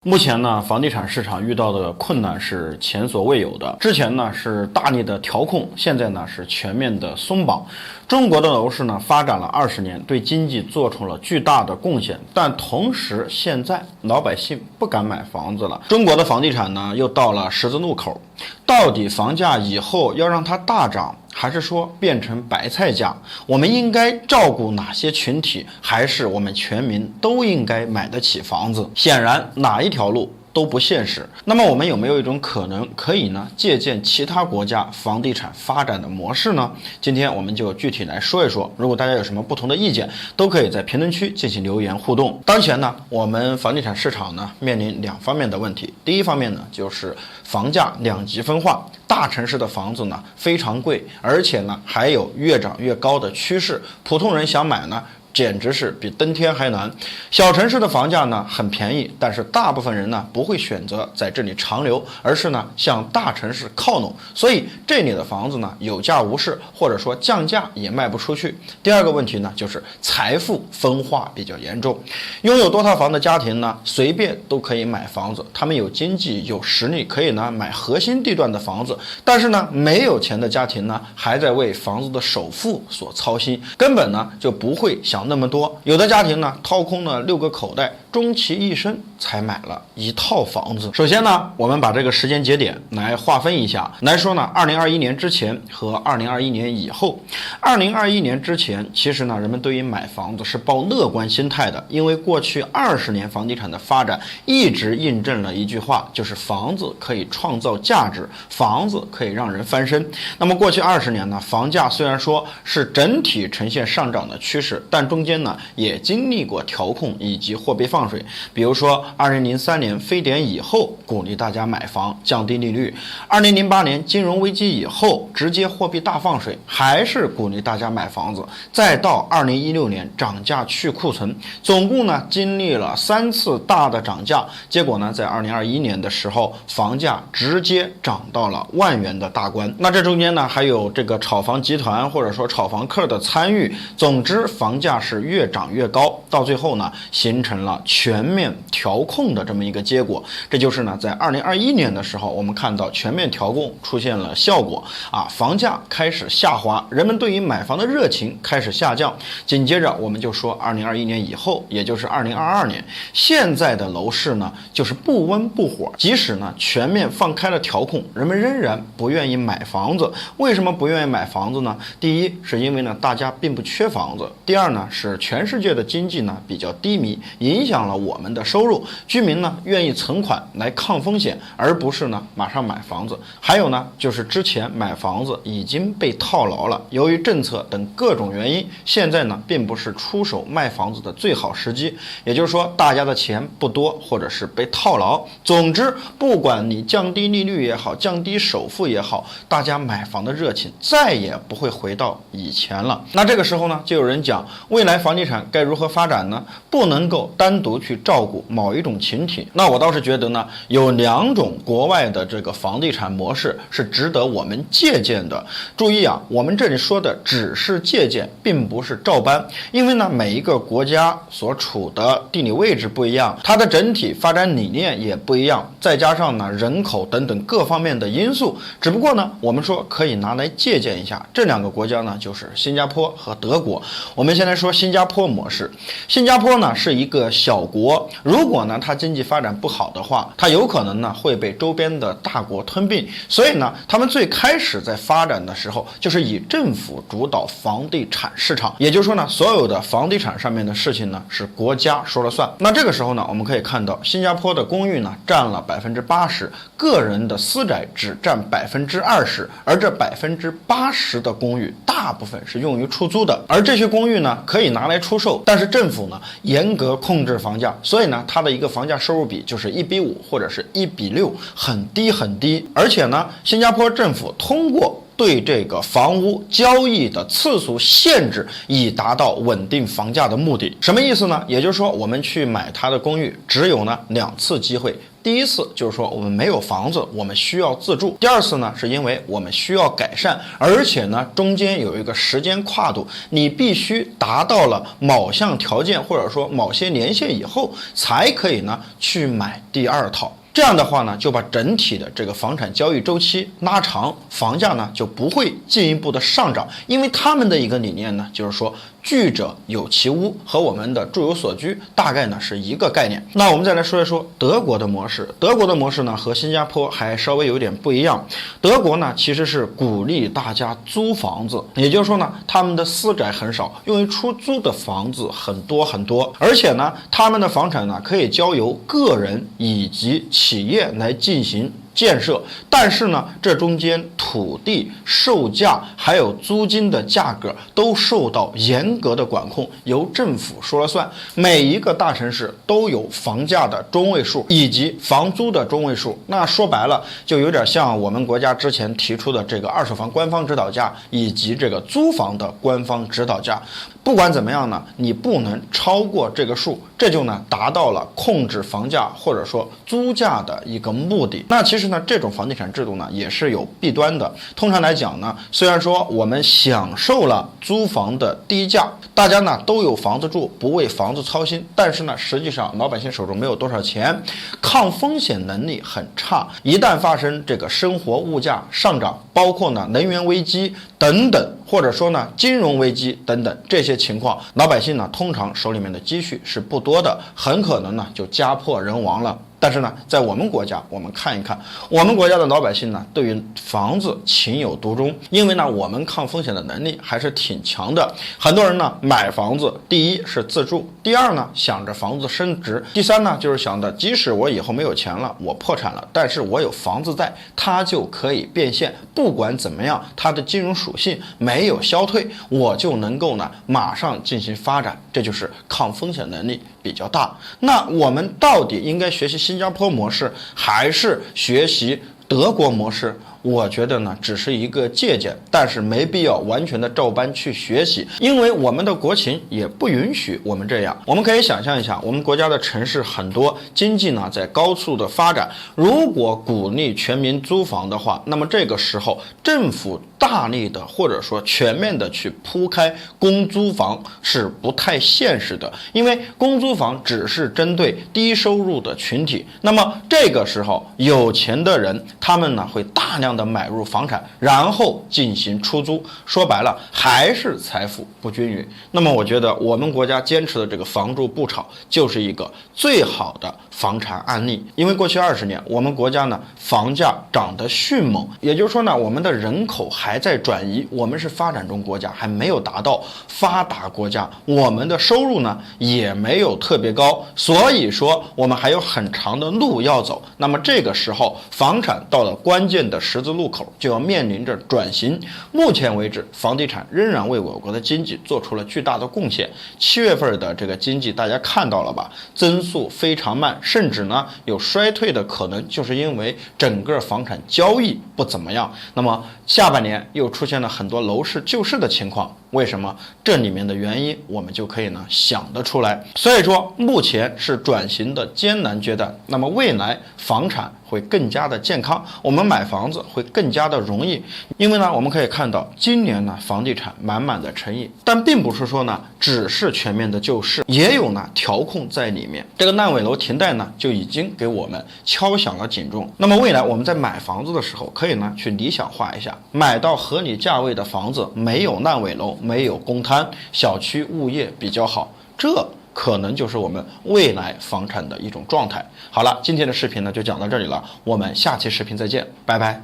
目前呢，房地产市场遇到的困难是前所未有的。之前呢是大力的调控，现在呢是全面的松绑。中国的楼市呢发展了20年，对经济做出了巨大的贡献，但同时现在老百姓不敢买房子了。中国的房地产呢又到了十字路口，到底房价以后要让它大涨，还是说变成白菜价？我们应该照顾哪些群体？还是我们全民都应该买得起房子？显然哪一条路都不现实。那么我们有没有一种可能可以呢借鉴其他国家房地产发展的模式呢？今天我们就具体来说一说。如果大家有什么不同的意见，都可以在评论区进行留言互动。当前呢，我们房地产市场呢面临两方面的问题。第一方面呢，就是房价两极分化。大城市的房子呢非常贵，而且呢还有越涨越高的趋势，普通人想买呢简直是比登天还难。小城市的房价呢很便宜，但是大部分人呢不会选择在这里长留，而是呢向大城市靠拢，所以这里的房子呢有价无市，或者说降价也卖不出去。第二个问题呢就是财富分化比较严重，拥有多套房的家庭呢随便都可以买房子，他们有经济有实力可以呢买核心地段的房子，但是呢没有钱的家庭呢还在为房子的首付所操心，根本呢就不会想那么多。有的家庭呢掏空了6个口袋，终其一生才买了1套房子。首先呢，我们把这个时间节点来划分一下，来说呢2021年之前和2021年以后。2021年之前，其实呢人们对于买房子是抱乐观心态的，因为过去20年房地产的发展一直印证了一句话，就是房子可以创造价值，房子可以让人翻身。那么过去20年呢，房价虽然说是整体呈现上涨的趋势，但中间呢也经历过调控以及货币放水。比如说2003年非典以后鼓励大家买房降低利率，2008年金融危机以后直接货币大放水，还是鼓励大家买房子，再到2016年涨价去库存，总共呢经历了3次大的涨价，结果呢在2021年的时候房价直接涨到了万元的大关。那这中间呢还有这个炒房集团或者说炒房客的参与，总之房价是越涨越高，到最后呢形成了全面调控的这么一个结果。这就是呢在2021年的时候，我们看到全面调控出现了效果房价开始下滑，人们对于买房的热情开始下降。紧接着我们就说2021年以后，也就是2022年，现在的楼市呢就是不温不火，即使呢全面放开了调控，人们仍然不愿意买房子。为什么不愿意买房子呢？第一是因为呢大家并不缺房子，第二呢是全世界的经济呢比较低迷，影响了我们的收入，居民呢愿意存款来抗风险，而不是呢马上买房子。还有呢就是之前买房子已经被套牢了，由于政策等各种原因，现在呢并不是出手卖房子的最好时机，也就是说大家的钱不多，或者是被套牢。总之不管你降低利率也好，降低首付也好，大家买房的热情再也不会回到以前了。那这个时候呢就有人讲，未来房地产该如何发展呢？不能够单独去照顾某一种群体。那我倒是觉得呢，有2种国外的这个房地产模式是值得我们借鉴的。注意我们这里说的只是借鉴，并不是照搬，因为呢每一个国家所处的地理位置不一样，它的整体发展理念也不一样，再加上呢人口等等各方面的因素，只不过呢我们说可以拿来借鉴一下。这2个国家呢就是新加坡和德国。我们先来说新加坡模式。新加坡呢是一个小国，如果呢它经济发展不好的话，它有可能呢会被周边的大国吞并，所以呢他们最开始在发展的时候就是以政府主导房地产市场，也就是说呢所有的房地产上面的事情呢是国家说了算。那这个时候呢我们可以看到新加坡的公寓呢占了80%，个人的私宅只占20%，而这80%的公寓大部分是用于出租的，而这些公寓呢可以拿来出售，但是政府呢严格控制房价，所以呢它的一个房价收入比就是1:5或者是1:6，很低很低。而且呢新加坡政府通过对这个房屋交易的次数限制，以达到稳定房价的目的。什么意思呢？也就是说，我们去买它的公寓只有呢2次机会。第一次就是说我们没有房子，我们需要自住。第二次呢，是因为我们需要改善，而且呢中间有一个时间跨度，你必须达到了某项条件或者说某些年限以后，才可以呢去买第2套。这样的话呢，就把整体的这个房产交易周期拉长，房价呢就不会进一步的上涨。因为他们的一个理念呢，就是说居者有其屋，和我们的住有所居大概呢是一个概念。那我们再来说一说德国的模式。德国的模式呢和新加坡还稍微有点不一样。德国呢其实是鼓励大家租房子，也就是说呢，他们的私宅很少，用于出租的房子很多很多，而且呢，他们的房产呢可以交由个人以及企业来进行建设，但是呢，这中间土地售价还有租金的价格都受到严格的管控，由政府说了算。每一个大城市都有房价的中位数以及房租的中位数。那说白了，就有点像我们国家之前提出的这个二手房官方指导价以及这个租房的官方指导价。不管怎么样呢，你不能超过这个数，这就呢达到了控制房价或者说租价的一个目的。那其实呢，这种房地产制度呢也是有弊端的。通常来讲呢，虽然说我们享受了租房的低价，大家呢都有房子住，不为房子操心，但是呢，实际上老百姓手中没有多少钱，抗风险能力很差。一旦发生这个生活物价上涨，包括呢能源危机等等，或者说呢金融危机等等这些情况，老百姓呢通常手里面的积蓄是不多的，很可能呢就家破人亡了。但是呢，在我们国家，我们看一看，我们国家的老百姓呢，对于房子情有独钟，因为呢，我们抗风险的能力还是挺强的。很多人呢，买房子，第一是自住，第二呢，想着房子升值，第三呢，就是想着，即使我以后没有钱了，我破产了，但是我有房子在，它就可以变现。不管怎么样，它的金融属性没有消退，我就能够呢，马上进行发展，这就是抗风险能力比较大。那我们到底应该学习新加坡模式，还是学习德国模式？我觉得呢，只是一个借鉴，但是没必要完全的照搬去学习，因为我们的国情也不允许我们这样。我们可以想象一下，我们国家的城市很多，经济呢在高速的发展，如果鼓励全民租房的话，那么这个时候政府大力的或者说全面的去铺开公租房是不太现实的，因为公租房只是针对低收入的群体，那么这个时候有钱的人他们呢会大量的买入房产，然后进行出租，说白了还是财富不均匀。那么我觉得我们国家坚持的这个房住不炒就是一个最好的房产案例。因为过去20年我们国家呢房价涨得迅猛，也就是说呢我们的人口还在转移，我们是发展中国家，还没有达到发达国家，我们的收入呢也没有特别高，所以说我们还有很长的路要走。那么这个时候房产到了关键的十字路口，就要面临着转型。目前为止，房地产仍然为我国的经济做出了巨大的贡献。7月份的这个经济大家看到了吧，增速非常慢，甚至呢有衰退的可能，就是因为整个房产交易不怎么样。那么下半年又出现了很多楼市救市的情况，为什么？这里面的原因我们就可以呢想得出来。所以说目前是转型的艰难阶段，那么未来房产会更加的健康，我们买房子会更加的容易。因为呢我们可以看到今年呢房地产满满的诚意，但并不是说呢只是全面的救市，也有呢调控在里面。这个烂尾楼停贷呢就已经给我们敲响了警钟。那么未来我们在买房子的时候，可以呢去理想化一下，买到合理价位的房子，没有烂尾楼，没有公摊，小区物业比较好，这可能就是我们未来房产的一种状态。好了，今天的视频呢就讲到这里了，我们下期视频再见，拜拜。